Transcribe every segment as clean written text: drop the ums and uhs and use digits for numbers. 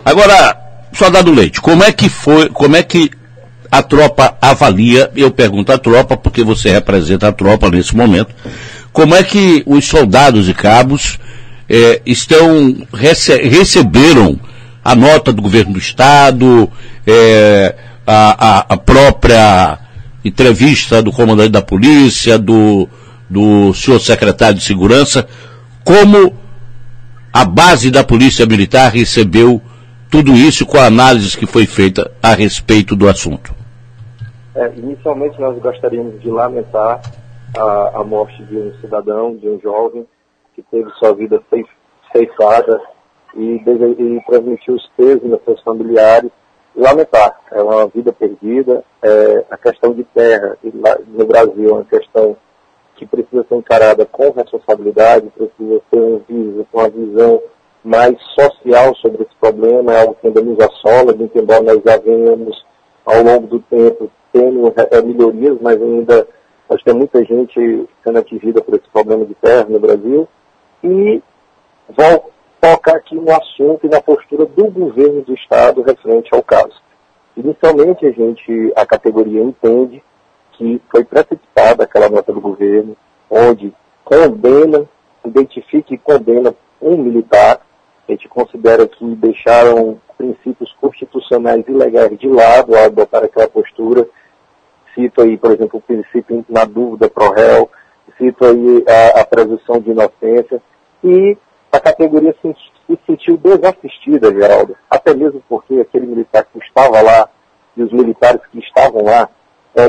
Agora, soldado Leite, como é que a tropa avalia, eu pergunto à tropa, porque você representa a tropa nesse momento, como é que os soldados e cabos receberam a nota do governo do Estado, a própria entrevista do comandante da polícia, do senhor secretário de segurança, como a base da polícia militar recebeu tudo isso com a análise que foi feita a respeito do assunto? Inicialmente nós gostaríamos de lamentar a morte de um cidadão, de um jovem, que teve sua vida ceifada e transmitir os pesos aos seus familiares. Lamentar, é uma vida perdida. A questão de terra no Brasil é uma questão que precisa ser encarada com responsabilidade, precisa ter uma visão mais social sobre esse problema. É algo que ainda nos assola, muito embora nós já venhamos ao longo do tempo tendo melhorias, mas ainda nós temos muita gente sendo atingida por esse problema de terra no Brasil. E vou tocar aqui no assunto e na postura do governo do Estado referente ao caso. Inicialmente, a categoria entende que foi precipitada aquela nota do governo, onde identifica e condena um militar. A gente considera que deixaram princípios constitucionais e legais de lado ao adotar aquela postura. Cito aí, por exemplo, o princípio na dúvida pro réu, cito aí a presunção de inocência, e a categoria se sentiu desassistida, Geraldo, até mesmo porque aquele militar que estava lá e os militares que estavam lá,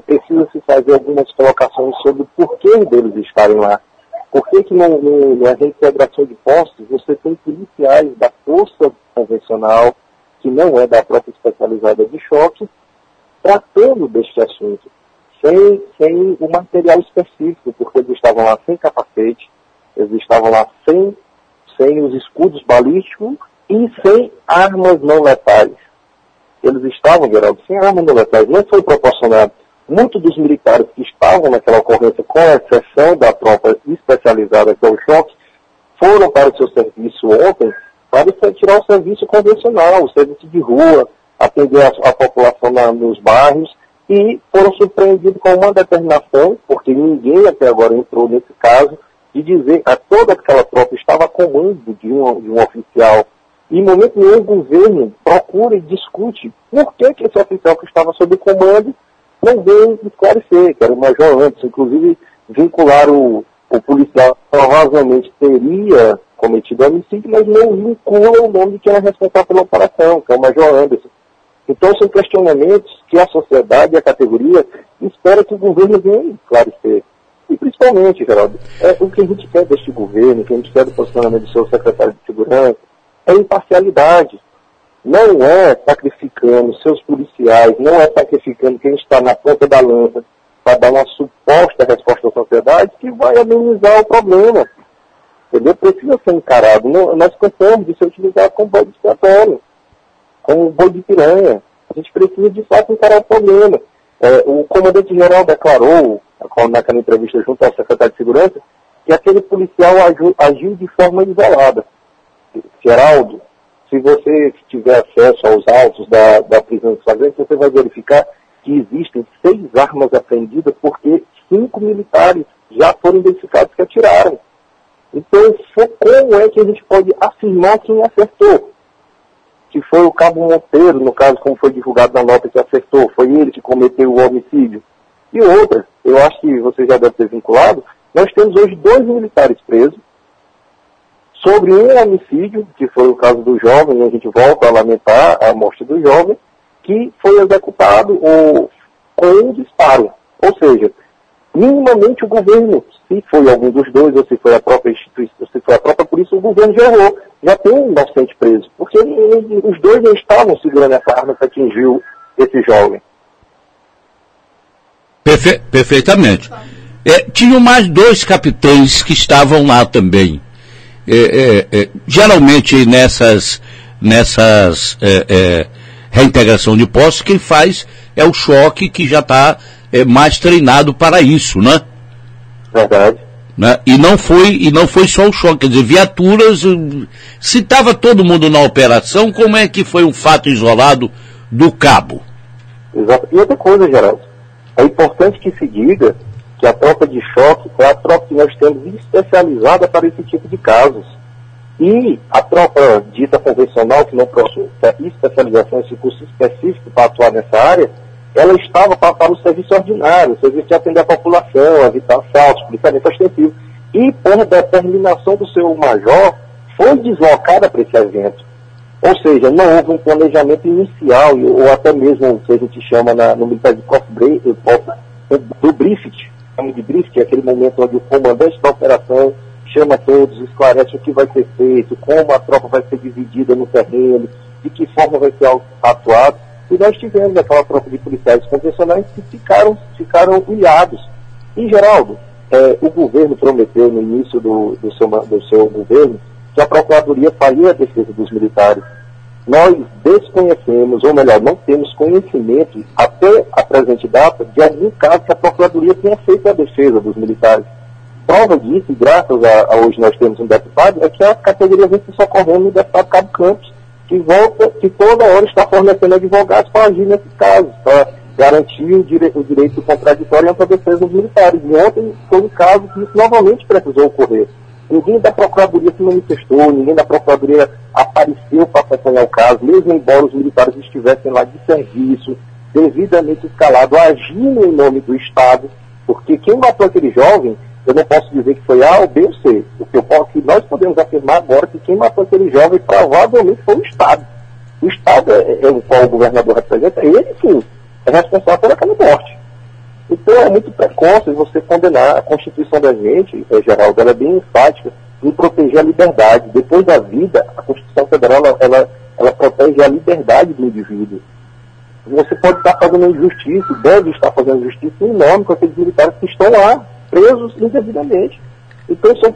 precisa se fazer algumas colocações sobre o porquê deles estarem lá. Por que na reintegração de postos você tem policiais da força convencional, que não é da própria especializada de choque, tratando deste assunto, sem o material específico, porque eles estavam lá sem capacete, eles estavam lá sem os escudos balísticos e sem armas não letais. Eles estavam, Geraldo, sem armas não letais. Não foi proporcionado. Muitos dos militares que estavam naquela ocorrência, com exceção da tropa especializada, que é o choque, foram para o seu serviço ontem para tirar o serviço convencional, o serviço de rua, atender a população nos bairros, e foram surpreendidos com uma determinação, porque ninguém até agora entrou nesse caso, de dizer a toda aquela tropa estava a comando de um oficial. E em momento nenhum o governo procura e discute por que esse oficial que estava sob comando não veio esclarecer, que era o Major Anderson. Inclusive vincularam o policial, provavelmente teria cometido homicídio, mas não vincula o nome de quem é responsável pela operação, que é o Major Anderson. Então são questionamentos que a sociedade e a categoria espera que o governo venha esclarecer. E principalmente, Geraldo, o que a gente quer deste governo, o que a gente quer do posicionamento do seu secretário de segurança, é imparcialidade. Não é sacrificando seus policiais, não é sacrificando quem está na ponta da lança para dar uma suposta resposta à sociedade que vai amenizar o problema. Entendeu? Precisa ser encarado. Nós cansamos de ser utilizado como boi expiatório, como boi de piranha. A gente precisa, de fato, encarar o problema. O comandante-geral declarou, naquela entrevista junto ao secretário de Segurança, que aquele policial agiu de forma isolada. Geraldo, se você tiver acesso aos autos da prisão de flagrante, você vai verificar que existem 6 armas apreendidas porque 5 militares já foram identificados que atiraram. Então, como é que a gente pode afirmar quem acertou? Que foi o cabo Monteiro, no caso, como foi divulgado na nota, que acertou, foi ele que cometeu o homicídio. E outra, eu acho que você já deve ter vinculado, nós temos hoje 2 militares presos sobre um homicídio, que foi o caso do jovem, e a gente volta a lamentar a morte do jovem, que foi executado com um disparo. Ou seja, minimamente o governo, se foi algum dos dois, ou se foi a própria instituição, ou se foi a própria polícia, o governo já errou, já tem um inocente preso, porque os dois não estavam segurando essa arma que atingiu esse jovem. Perfeitamente. Tinham mais 2 capitães que estavam lá também. Geralmente nessas reintegração de postos, quem faz é o choque, que já está mais treinado para isso, né? Verdade. Né? E não foi só o choque, quer dizer, viaturas, se estava todo mundo na operação, como é que foi um fato isolado do cabo? Exato. E outra coisa, Geraldo, é importante que se diga que a tropa de choque é a tropa que nós temos especializada para esse tipo de casos. E a tropa dita convencional, que não possui especialização, esse curso específico para atuar nessa área, ela estava para o serviço ordinário, o serviço de atender a população, evitar assaltos, policiamento ostensivo. E, por determinação do seu major, foi deslocada para esse evento. Ou seja, não houve um planejamento inicial, ou até mesmo o que a gente chama no militar de do briefing, chama de briefing, é aquele momento onde o comandante da operação chama todos, esclarece o que vai ser feito, como a tropa vai ser dividida no terreno, de que forma vai ser atuado. E nós tivemos aquela tropa de policiais convencionais que ficaram ilhados. E, Geraldo, o governo prometeu no início do seu governo que a Procuradoria faria a defesa dos militares. Nós desconhecemos, ou melhor, não temos conhecimento, até a presente data, de algum caso que a Procuradoria tenha feito a defesa dos militares. Prova disso, e graças a hoje nós temos um deputado, é que a categoria vem se socorrendo no deputado Cabo Campos, que toda hora está fornecendo advogados para agir nesses casos, para garantir o direito contraditório e a defesa dos militares. E ontem foi um caso que isso novamente precisou ocorrer. Ninguém da Procuradoria se manifestou, ninguém da Procuradoria apareceu para acompanhar o caso, mesmo embora os militares estivessem lá de serviço, devidamente escalados, agindo em nome do Estado, porque quem matou aquele jovem, eu não posso dizer que foi A ou B ou C. O que nós podemos afirmar agora é que quem matou aquele jovem provavelmente foi o Estado. O Estado é o qual o governador representa, ele sim é responsável por aquela morte. Então é muito precoce você condenar. A Constituição da gente, Geraldo, ela é bem enfática em proteger a liberdade. Depois da vida, a Constituição Federal ela protege a liberdade do indivíduo. Você pode estar fazendo injustiça, deve estar fazendo justiça em nome com aqueles militares que estão lá, presos indevidamente. Então são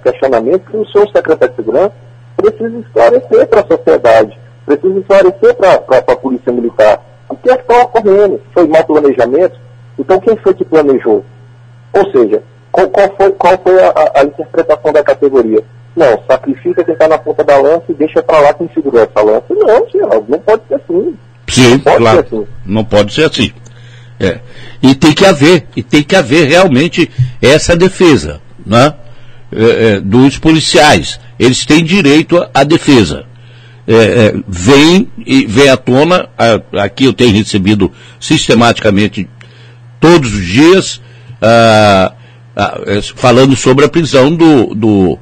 questionamentos que o seu secretário de Segurança precisa esclarecer para a sociedade, precisa esclarecer para a Polícia Militar. O que é que está ocorrendo? Foi mau planejamento? Então quem foi que planejou? Ou seja, qual foi a interpretação da categoria? Não, sacrifica quem está na ponta da lança e deixa para lá quem segurou essa lança. Não, Geraldo, não pode ser assim. Sim, claro. Assim. Não pode ser assim. E tem que haver realmente essa defesa, né? Dos policiais. Eles têm direito à defesa. Vem à tona, aqui eu tenho recebido sistematicamente todos os dias, falando sobre a prisão do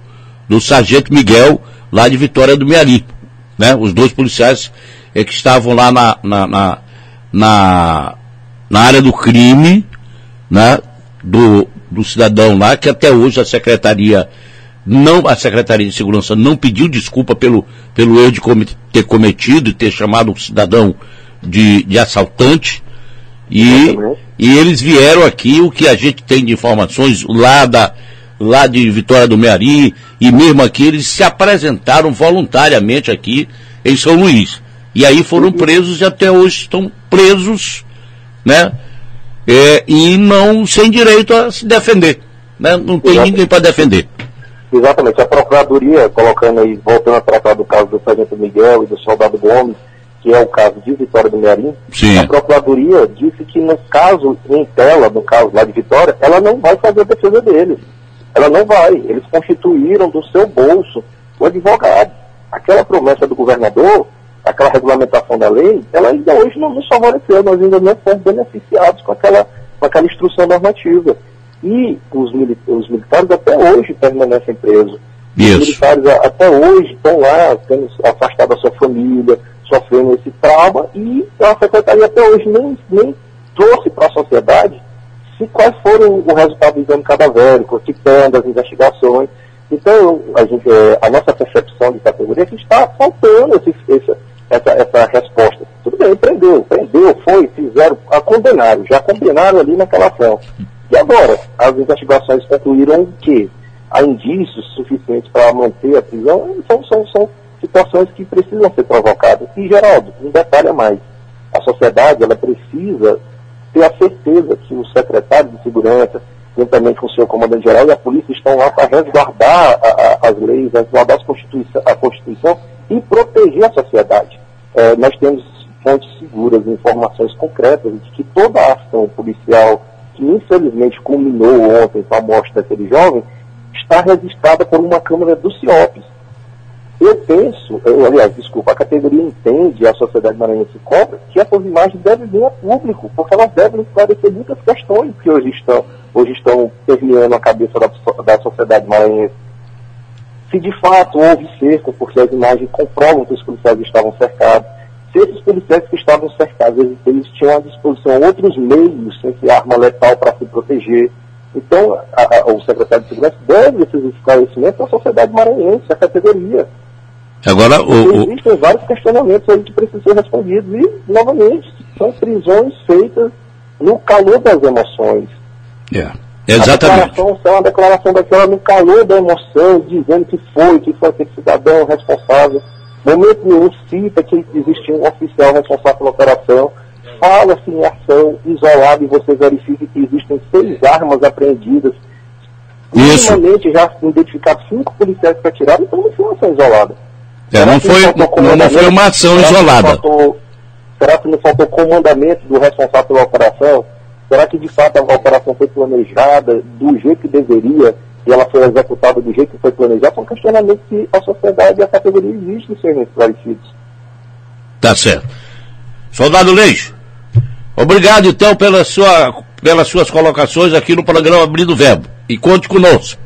sargento Miguel, lá de Vitória do Meari, né? Os dois policiais que estavam lá na área do crime, né? Do cidadão lá, que até hoje a Secretaria de Segurança não pediu desculpa pelo erro de ter cometido e ter chamado o cidadão de assaltante. E eles vieram aqui, o que a gente tem de informações lá de Vitória do Meari, e mesmo aqui eles se apresentaram voluntariamente aqui em São Luís. E aí foram presos e até hoje estão presos, né? E não sem direito a se defender, né? Não tem ninguém para defender. Exatamente, a Procuradoria, colocando aí, voltando a tratar do caso do sargento Miguel e do soldado Gomes, que é o caso de Vitória do Meari, a Procuradoria disse que no caso lá de Vitória, ela não vai fazer a defesa deles. Ela não vai. Eles constituíram do seu bolso o advogado. Aquela promessa do governador, aquela regulamentação da lei, ela ainda hoje não nos favoreceu, nós ainda não fomos beneficiados com aquela instrução normativa. E os militares até hoje permanecem presos. Isso. Os militares até hoje estão lá, tendo afastado da sua família, sofrendo esse trauma, e a Secretaria até hoje nem trouxe para a sociedade quais foram o resultado do exame cadavérico, que tem das investigações. Então, a nossa percepção de categoria é que está faltando essa resposta. Tudo bem, prendeu, fizeram, já condenaram ali naquela ação. E agora, as investigações concluíram que há indícios suficientes para manter a prisão. São situações que precisam ser provocadas. E, Geraldo, um detalhe a mais. A sociedade, ela precisa ter a certeza que o secretário de Segurança, juntamente com o senhor comandante-geral e a polícia, estão lá para resguardar as leis, resguardar a Constituição e proteger a sociedade. Nós temos fontes seguras, informações concretas de que toda a ação policial, que infelizmente culminou ontem com a morte daquele jovem, está registrada por uma câmera do CIOPS. A categoria entende, a sociedade maranhense cobra, que essas imagens devem vir a público, porque elas devem esclarecer muitas questões que hoje estão permeando a cabeça da sociedade maranhense. Se de fato houve cerco, porque as imagens comprovam que os policiais estavam cercados, se esses policiais que estavam cercados, eles tinham à disposição outros meios, sem ser arma letal, para se proteger. Então, o secretário de Segurança deve esses esclarecimentos à sociedade maranhense, à categoria. Agora, existem vários questionamentos aí que precisam ser respondidos. E, novamente, são prisões feitas no calor das emoções. Exatamente. A declaração é uma declaração daquela no calor da emoção, dizendo que foi aquele cidadão responsável. Momento nenhum cita que existia um oficial responsável pela operação. Fala-se em ação isolada e você verifica que existem 6 armas apreendidas. Isso. Minimamente já identificaram 5 policiais que atiraram, então não foi uma ação isolada. Não foi uma ação isolada. Será que não faltou comandamento do responsável pela operação? Será que de fato a operação foi planejada do jeito que deveria e ela foi executada do jeito que foi planejada? São questionamentos que a sociedade e a categoria existem serem esclarecidos. Tá certo. Soldado Leix, obrigado então pelas suas colocações aqui no programa Abrindo o Verbo. E conte conosco.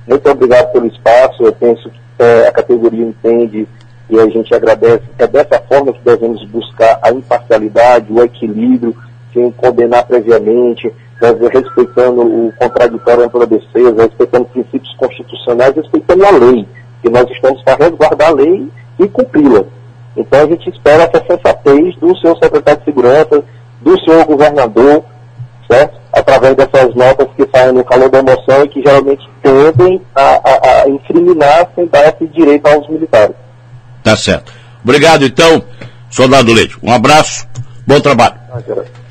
Muito obrigado pelo espaço. Eu penso que a categoria entende e a gente agradece. É dessa forma que devemos buscar a imparcialidade, o equilíbrio, sem condenar previamente, respeitando o contraditório ampla defesa, respeitando princípios constitucionais, respeitando a lei, que nós estamos para resguardar a lei e cumpri-la. Então a gente espera essa sensatez do seu secretário de Segurança, do senhor governador, certo? Através dessas notas que saem no calor da emoção e que geralmente tendem a incriminar sem dar esse direito aos militares. Tá certo. Obrigado então, soldado Leite. Um abraço, bom trabalho.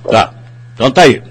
Tá. Então tá aí.